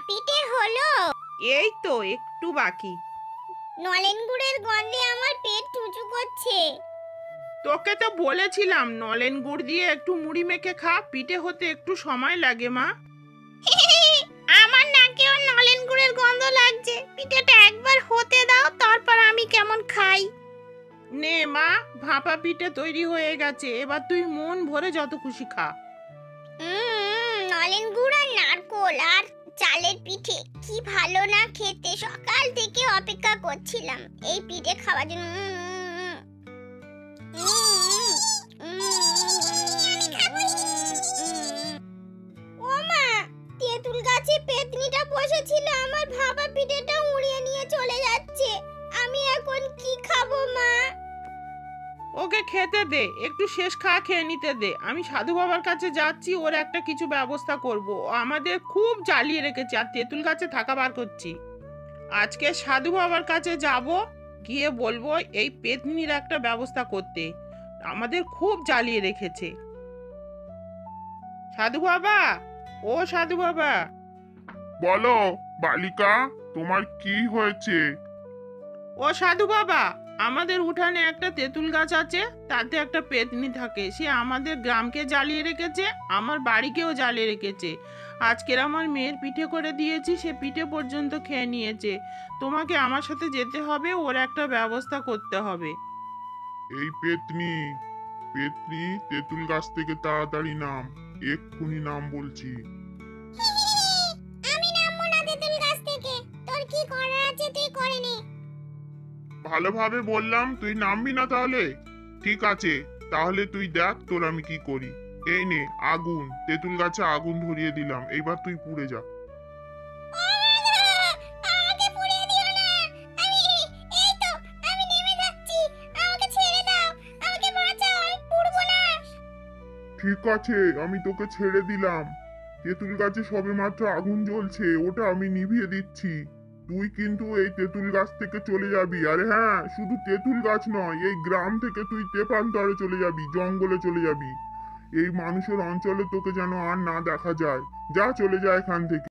পিঠে হলো? এই তো একটু বাকি। নলেন গুড়ের গন্ধে আমার পেট চুচু করছে। তোকে তো বলেছিলাম নলেন গুড় দিয়ে একটু মুড়ি মেখে খা, পিঠে হতে একটু সময় লাগে মা। আমার নাকেও নলেন গুড়ের গন্ধ লাগছে। পিঠেটা একবার হতে দাও, তারপর আমি কেমন খাই। নে মা, ভাপা পিঠে তৈরি হয়ে গেছে, এবার তুই মন ভরে যত খুশি খা। নলেন গুড় আর নারকোল আর চালের পিঠে কি ভালো না খেতে। সকাল থেকে অপেক্ষা করছিলাম এই পিঠে খাওয়ার জন্য। ও মা, তেঁতুল গাছে পেতনিটা বসেছিল, আমার ভাপা পিঠেটা উড়িয়ে নিয়ে চলে যাচ্ছে। আমি এখন কি খাবো মা? ওকে খেতে দে, একটু শেষ খাওয়া খেয়ে নিতে দে। আমি সাধু বাবার কাছে যাচ্ছি, ওর একটা কিছু ব্যবস্থা করব। ও আমাদের খুব জ্বালিয়ে রেখেছে আর তেঁতুল গাছে থাকা বার করছি। আজকে সাধু বাবার কাছে যাব, গিয়ে বলবো এই পেতনির একটা ব্যবস্থা করতে। আমাদের খুব জ্বালিয়ে রেখেছে। সাধু বাবা, ও সাধু বাবা। বলো বালিকা, তোমার কি হয়েছে? ও সাধু বাবা, আমাদের উঠানে একটা তেঁতুল গাছ আছে, তাতে একটা পেতনি থাকে। সে আমাদের গ্রামকে জ্বালিয়ে রেখেছে, আমার বাড়িকেও জ্বালিয়ে রেখেছে। আজকের আমার মেয়ের পিঠে করে দিয়েছি, সে পিঠে পর্যন্ত খেয়ে নিয়েছে। তোমাকে আমার সাথে যেতে হবে, ওর একটা ব্যবস্থা করতে হবে। এই পেতনি, পেতনি তেঁতুল গাছ থেকে তাড়াতাড়ি নাম, এক্ষুনি নাম বলছি। আমি নামবো না তেঁতুল গাছ থেকে। তোর কি করার আছে তুই করে নে। ভালোভাবে বললাম, তুই নামবি না তাহলে? ঠিক আছে, তাহলে তুই দেখ তোর আমি কি করি। এই নে আগুন, তেঁতুল গাছে আগুন ধরিয়ে দিলাম, এইবার তুই পুড়ে যা। আমাকে পুড়িয়ে দিও না। আমি এই তো আমি নেমে যাচ্ছি। আমাকে ছেড়ে দাও। আমাকে বাঁচাও, আমি পুড়বো না। ঠিক আছে, আমি তোকে ছেড়ে দিলাম। তেঁতুল গাছে সবেমাত্র আগুন জ্বলছে, ওটা আমি নিভিয়ে দিচ্ছি। তুই কিন্তু এই তেঁতুল গাছ থেকে চলে যাবি। আরে হ্যাঁ, শুধু তেঁতুল গাছ নয়, এই গ্রাম থেকে তুই তেপান্তরে চলে যাবি, জঙ্গলে চলে যাবি। এই মানুষের অঞ্চলে তোকে যেন আর না দেখা যায়। যা, চলে যা এখান থেকে।